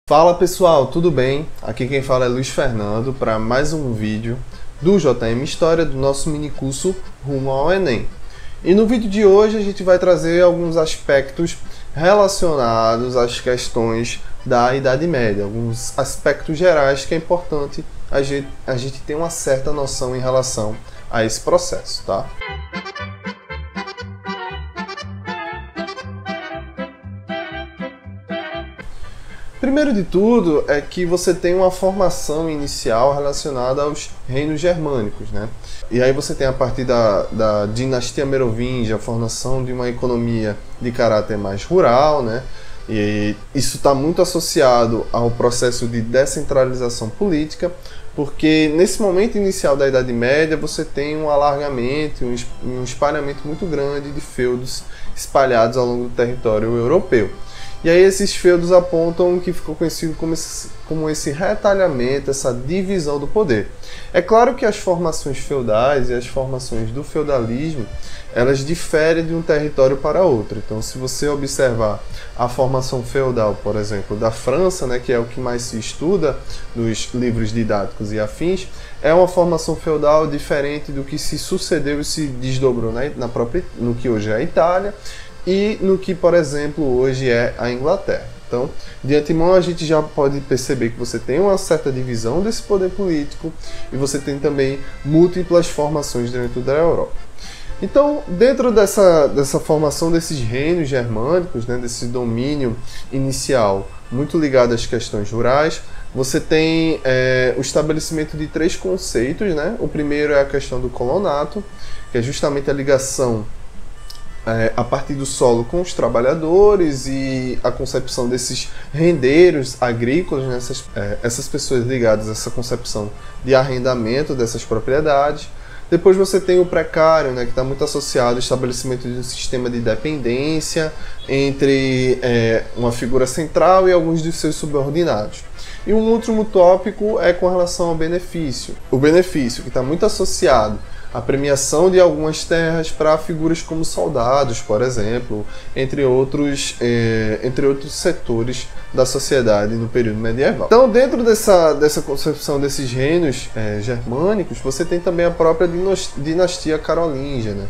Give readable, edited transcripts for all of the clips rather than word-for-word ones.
Fala pessoal, tudo bem? Aqui quem fala é Luiz Fernando para mais um vídeo do JM História do nosso minicurso Rumo ao Enem. E no vídeo de hoje a gente vai trazer alguns aspectos relacionados às questões da Idade Média, alguns aspectos gerais que é importante a gente ter uma certa noção em relação a esse processo, tá? Primeiro de tudo é que você tem uma formação inicial relacionada aos reinos germânicos, né? E aí você tem a partir da dinastia merovingia a formação de uma economia de caráter mais rural, né? E isso está muito associado ao processo de descentralização política, porque nesse momento inicial da Idade Média você tem um alargamento, um espalhamento muito grande de feudos espalhados ao longo do território europeu. E aí esses feudos apontam o que ficou conhecido como esse retalhamento, essa divisão do poder. É claro que as formações feudais e as formações do feudalismo, elas diferem de um território para outro. Então, se você observar a formação feudal, por exemplo, da França, né, que é o que mais se estuda nos livros didáticos e afins, é uma formação feudal diferente do que se sucedeu e se desdobrou no que hoje é a Itália, e no que, por exemplo, hoje é a Inglaterra. Então, de antemão, a gente já pode perceber que você tem uma certa divisão desse poder político e você tem também múltiplas formações dentro da Europa. Então, dentro dessa formação desses reinos germânicos, né, desse domínio inicial muito ligado às questões rurais, você tem o estabelecimento de três conceitos, né? O primeiro é a questão do colonato, que é justamente a ligação a partir do solo com os trabalhadores e a concepção desses rendeiros agrícolas, né? Essas pessoas ligadas a essa concepção de arrendamento dessas propriedades. Depois você tem o precário, né, que está muito associado ao estabelecimento de um sistema de dependência entre uma figura central e alguns dos seus subordinados. E um último tópico é com relação ao benefício. O benefício, que está muito associado a premiação de algumas terras para figuras como soldados, por exemplo, entre outros setores da sociedade no período medieval. Então, dentro dessa concepção desses reinos germânicos, você tem também a própria dinastia carolíngia, né?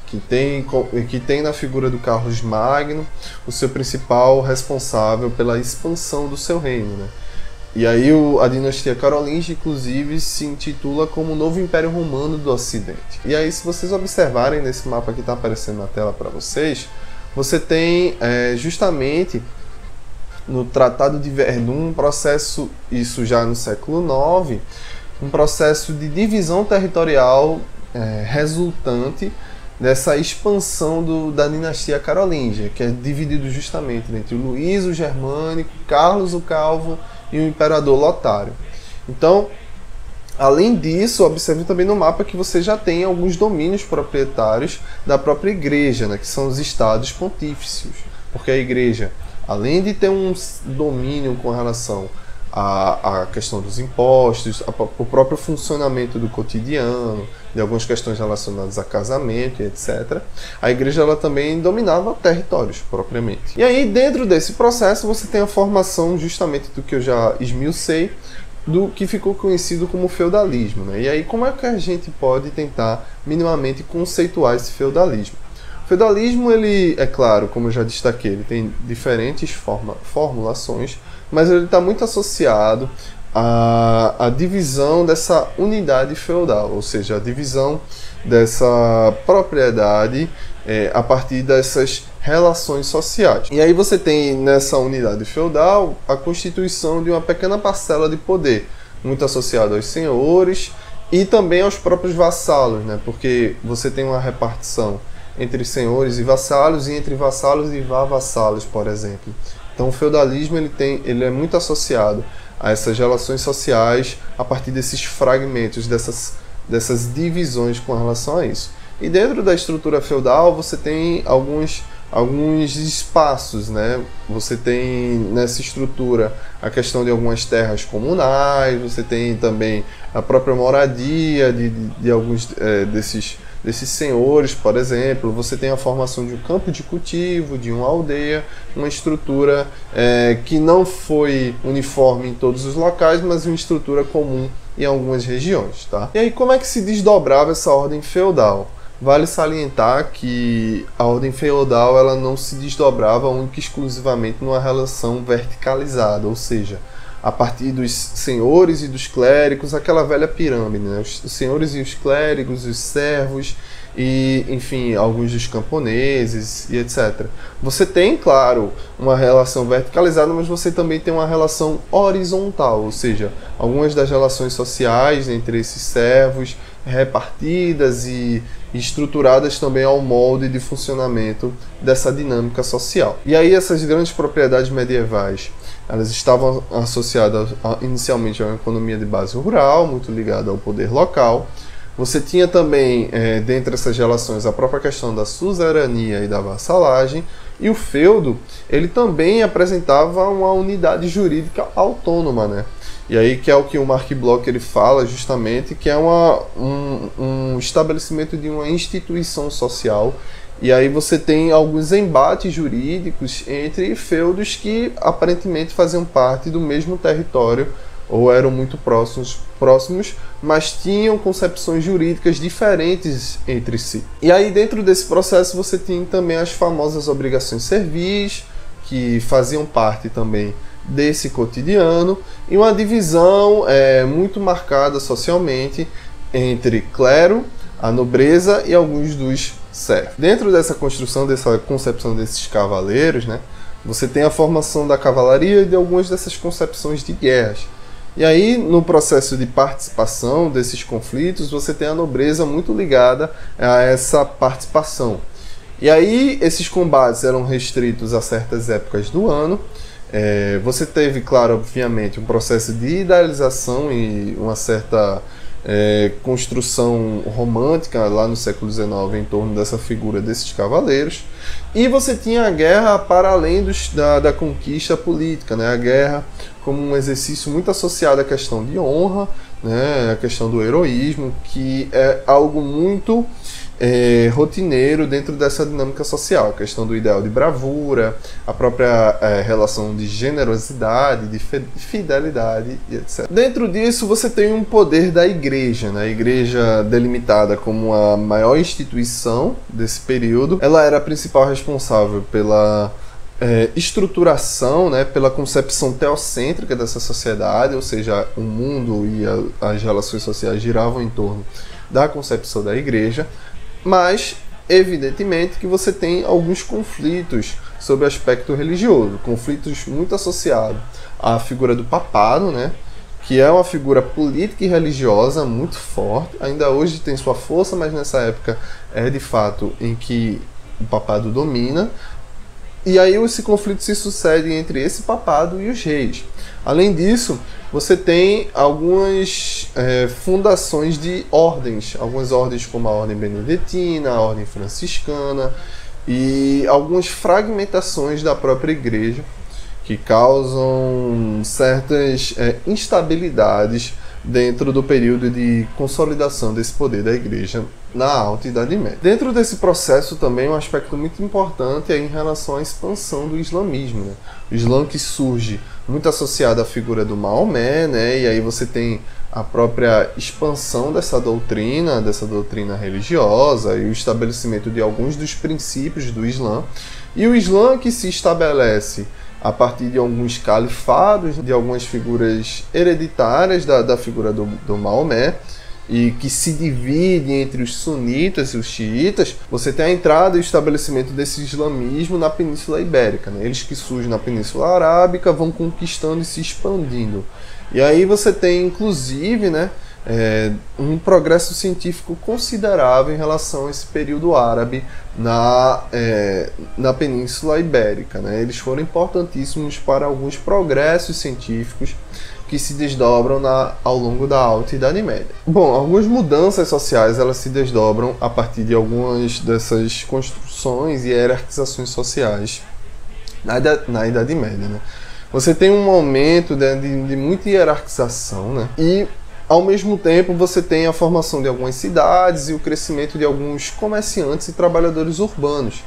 que tem na figura do Carlos Magno o seu principal responsável pela expansão do seu reino, né? E aí a dinastia carolíngia, inclusive, se intitula como o Novo Império Romano do Ocidente. E aí, se vocês observarem nesse mapa que está aparecendo na tela para vocês, você tem justamente no Tratado de Verdun um processo, isso já no século IX, um processo de divisão territorial resultante dessa expansão da dinastia carolíngia, que é dividido justamente entre o Luís o Germânico, Carlos o Calvo e o imperador Lotário. Então, além disso, observe também no mapa que você já tem alguns domínios proprietários da própria igreja, né, que são os estados pontífices, porque a igreja, além de ter um domínio com relação à questão dos impostos, o próprio funcionamento do cotidiano, de algumas questões relacionadas a casamento e etc., a igreja ela também dominava territórios propriamente. E aí, dentro desse processo, você tem a formação justamente do que eu já esmiucei, do que ficou conhecido como feudalismo, né? E aí, como é que a gente pode tentar minimamente conceituar esse feudalismo? O feudalismo, ele, é claro, como eu já destaquei, ele tem diferentes formulações, mas ele está muito associado à divisão dessa unidade feudal, ou seja, a divisão dessa propriedade a partir dessas relações sociais. E aí você tem nessa unidade feudal a constituição de uma pequena parcela de poder, muito associada aos senhores e também aos próprios vassalos, né? Porque você tem uma repartição entre senhores e vassalos e entre vassalos e vassalos, por exemplo. Então o feudalismo ele é muito associado a essas relações sociais a partir desses fragmentos, dessas divisões com relação a isso. E dentro da estrutura feudal você tem alguns espaços, né? Você tem nessa estrutura a questão de algumas terras comunais, você tem também a própria moradia de alguns desses senhores, por exemplo, você tem a formação de um campo de cultivo, de uma aldeia, uma estrutura que não foi uniforme em todos os locais, mas uma estrutura comum em algumas regiões, tá? E aí, como é que se desdobrava essa ordem feudal? Vale salientar que a ordem feudal ela não se desdobrava única e exclusivamente numa relação verticalizada, ou seja, a partir dos senhores e dos clérigos, aquela velha pirâmide, né? Os senhores e os clérigos, os servos e, enfim, alguns dos camponeses e etc. Você tem, claro, uma relação verticalizada, mas você também tem uma relação horizontal, ou seja, algumas das relações sociais entre esses servos repartidas e estruturadas também ao molde de funcionamento dessa dinâmica social. E aí essas grandes propriedades medievais, elas estavam associadas inicialmente a uma economia de base rural, muito ligada ao poder local. Você tinha também, dentre essas relações, a própria questão da suzerania e da vassalagem, e o feudo, ele também apresentava uma unidade jurídica autônoma, né? E aí que é o que o Mark Bloch ele fala justamente, que é um estabelecimento de uma instituição social. E aí você tem alguns embates jurídicos entre feudos que aparentemente faziam parte do mesmo território ou eram muito próximos, mas tinham concepções jurídicas diferentes entre si. E aí dentro desse processo você tem também as famosas obrigações servis, que faziam parte também desse cotidiano, e uma divisão muito marcada socialmente entre clero, a nobreza e alguns dos servos. Dentro dessa construção, dessa concepção desses cavaleiros, né, você tem a formação da cavalaria e de algumas dessas concepções de guerras. E aí, no processo de participação desses conflitos, você tem a nobreza muito ligada a essa participação. E aí, esses combates eram restritos a certas épocas do ano. Você teve, claro, obviamente, um processo de idealização e uma certa construção romântica lá no século XIX em torno dessa figura desses cavaleiros. E você tinha a guerra para além da conquista política, né? A guerra como um exercício muito associado à questão de honra, né? A questão do heroísmo, que é algo muito rotineiro dentro dessa dinâmica social, a questão do ideal de bravura, a própria relação de generosidade, de fidelidade e etc. Dentro disso você tem um poder da igreja, né? A igreja delimitada como a maior instituição desse período, ela era a principal responsável pela estruturação, né, pela concepção teocêntrica dessa sociedade, ou seja, o mundo e as relações sociais giravam em torno da concepção da igreja. Mas, evidentemente, que você tem alguns conflitos sobre o aspecto religioso, conflitos muito associados à figura do papado, né, que é uma figura política e religiosa muito forte, ainda hoje tem sua força, mas nessa época é de fato em que o papado domina. E aí esse conflito se sucede entre esse papado e os reis. Além disso, você tem algumas fundações de ordens, algumas ordens como a ordem beneditina, a ordem franciscana e algumas fragmentações da própria igreja que causam certas instabilidades dentro do período de consolidação desse poder da igreja na Alta Idade Média. Dentro desse processo também um aspecto muito importante é em relação à expansão do islamismo, né? O Islã que surge muito associado à figura do Maomé, né? E aí você tem a própria expansão dessa doutrina religiosa e o estabelecimento de alguns dos princípios do Islã. E o Islã que se estabelece a partir de alguns califados, de algumas figuras hereditárias da figura do Maomé, e que se divide entre os sunitas e os xiitas, você tem a entrada e o estabelecimento desse islamismo na Península Ibérica, né? Eles que surgem na Península Arábica vão conquistando e se expandindo. E aí você tem, inclusive, né, um progresso científico considerável em relação a esse período árabe na Península Ibérica, né? Eles foram importantíssimos para alguns progressos científicos que se desdobram ao longo da Alta Idade Média. Bom, algumas mudanças sociais elas se desdobram a partir de algumas dessas construções e hierarquizações sociais na Idade Média, né? Você tem um momento de muita hierarquização, né? E ao mesmo tempo, você tem a formação de algumas cidades e o crescimento de alguns comerciantes e trabalhadores urbanos.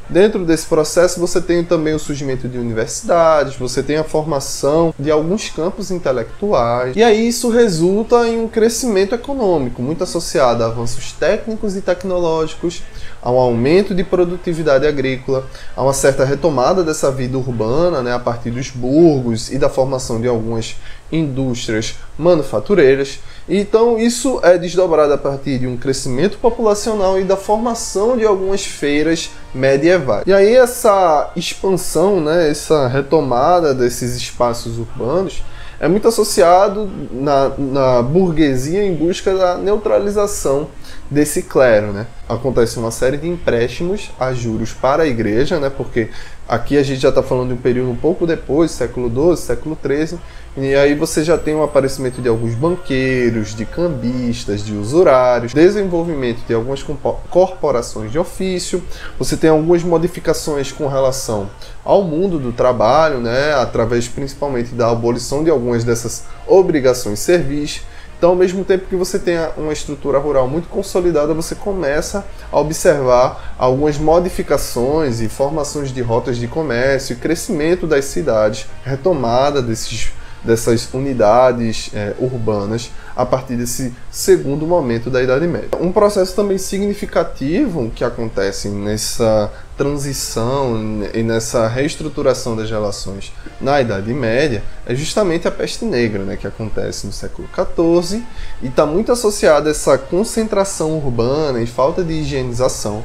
Dentro desse processo, você tem também o surgimento de universidades, você tem a formação de alguns campos intelectuais, e aí isso resulta em um crescimento econômico, muito associado a avanços técnicos e tecnológicos, a um aumento de produtividade agrícola, a uma certa retomada dessa vida urbana, né, a partir dos burgos e da formação de algumas indústrias manufatureiras. Então isso é desdobrado a partir de um crescimento populacional e da formação de algumas feiras medievais. E aí essa expansão, né, essa retomada desses espaços urbanos é muito associado na burguesia em busca da neutralização desse clero, né? Acontece uma série de empréstimos a juros para a igreja, né? Porque aqui a gente já está falando de um período um pouco depois, século XII, século XIII, e aí você já tem o aparecimento de alguns banqueiros, de cambistas, de usurários, desenvolvimento de algumas corporações de ofício, você tem algumas modificações com relação ao mundo do trabalho, né? Através principalmente da abolição de algumas dessas obrigações servis. Então, ao mesmo tempo que você tem uma estrutura rural muito consolidada, você começa a observar algumas modificações e formações de rotas de comércio e crescimento das cidades, retomada dessas unidades urbanas a partir desse segundo momento da Idade Média. Um processo também significativo que acontece nessa transição e nessa reestruturação das relações na Idade Média é justamente a peste negra, né, que acontece no século XIV e está muito associada a essa concentração urbana e falta de higienização.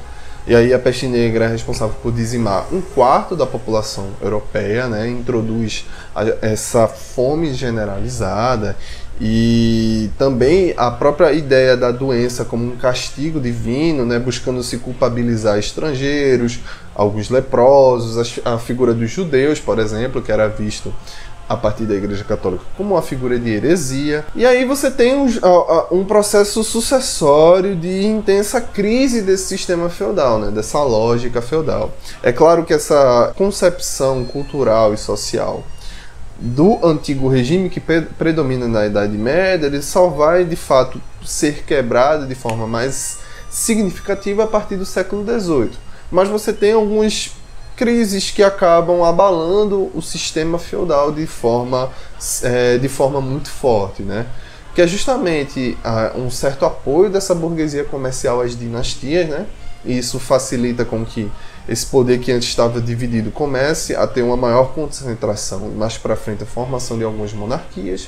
E aí a peste negra é responsável por dizimar 1/4 da população europeia, né? Introduz essa fome generalizada e também a própria ideia da doença como um castigo divino, né? Buscando se culpabilizar estrangeiros, alguns leprosos, a figura dos judeus, por exemplo, que era visto a partir da Igreja Católica como uma figura de heresia. E aí você tem um processo sucessório de intensa crise desse sistema feudal, né? Dessa lógica feudal. É claro que essa concepção cultural e social do antigo regime que predomina na Idade Média, ele só vai de fato ser quebrado de forma mais significativa a partir do século XVIII. Mas você tem algumas crises que acabam abalando o sistema feudal de forma muito forte, né? Que é justamente um certo apoio dessa burguesia comercial às dinastias, né? E isso facilita com que esse poder que antes estava dividido comece a ter uma maior concentração, mais para frente a formação de algumas monarquias.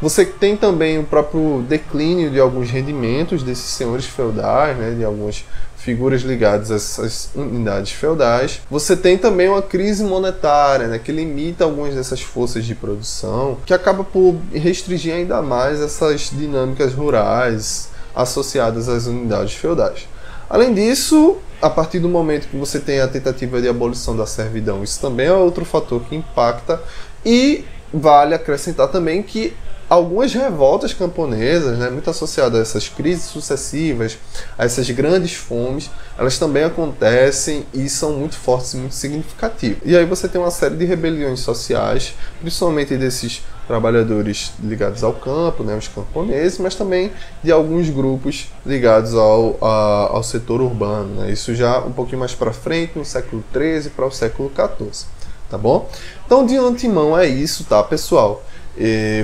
Você tem também o próprio declínio de alguns rendimentos desses senhores feudais, né? De algumas figuras ligadas a essas unidades feudais. Você tem também uma crise monetária, né, que limita algumas dessas forças de produção, que acaba por restringir ainda mais essas dinâmicas rurais associadas às unidades feudais. Além disso, a partir do momento que você tem a tentativa de abolição da servidão, isso também é outro fator que impacta, e vale acrescentar também que algumas revoltas camponesas, né, muito associadas a essas crises sucessivas, a essas grandes fomes, elas também acontecem e são muito fortes e muito significativas. E aí você tem uma série de rebeliões sociais, principalmente desses trabalhadores ligados ao campo, né, os camponeses, mas também de alguns grupos ligados ao setor urbano, né, isso já um pouquinho mais para frente, no século XIII para o século XIV, tá bom? Então, de antemão é isso, tá, pessoal?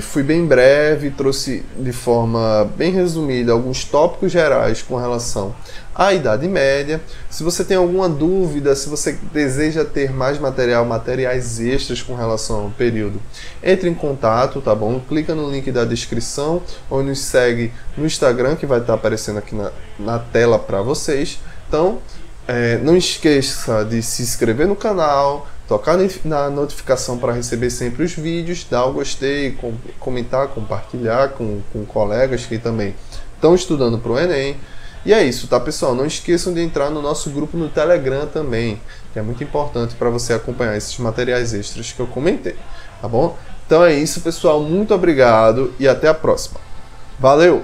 Fui bem breve, trouxe de forma bem resumida alguns tópicos gerais com relação à Idade Média. Se você tem alguma dúvida, se você deseja ter mais materiais extras com relação ao período, entre em contato, tá bom? Clica no link da descrição ou nos segue no Instagram, que vai estar aparecendo aqui na tela para vocês. Então, não esqueça de se inscrever no canal, tocar na notificação para receber sempre os vídeos, dar o gostei, comentar, compartilhar com colegas que também estão estudando para o Enem. E é isso, tá, pessoal? Não esqueçam de entrar no nosso grupo no Telegram também, que é muito importante para você acompanhar esses materiais extras que eu comentei, tá bom? Então é isso, pessoal. Muito obrigado e até a próxima. Valeu!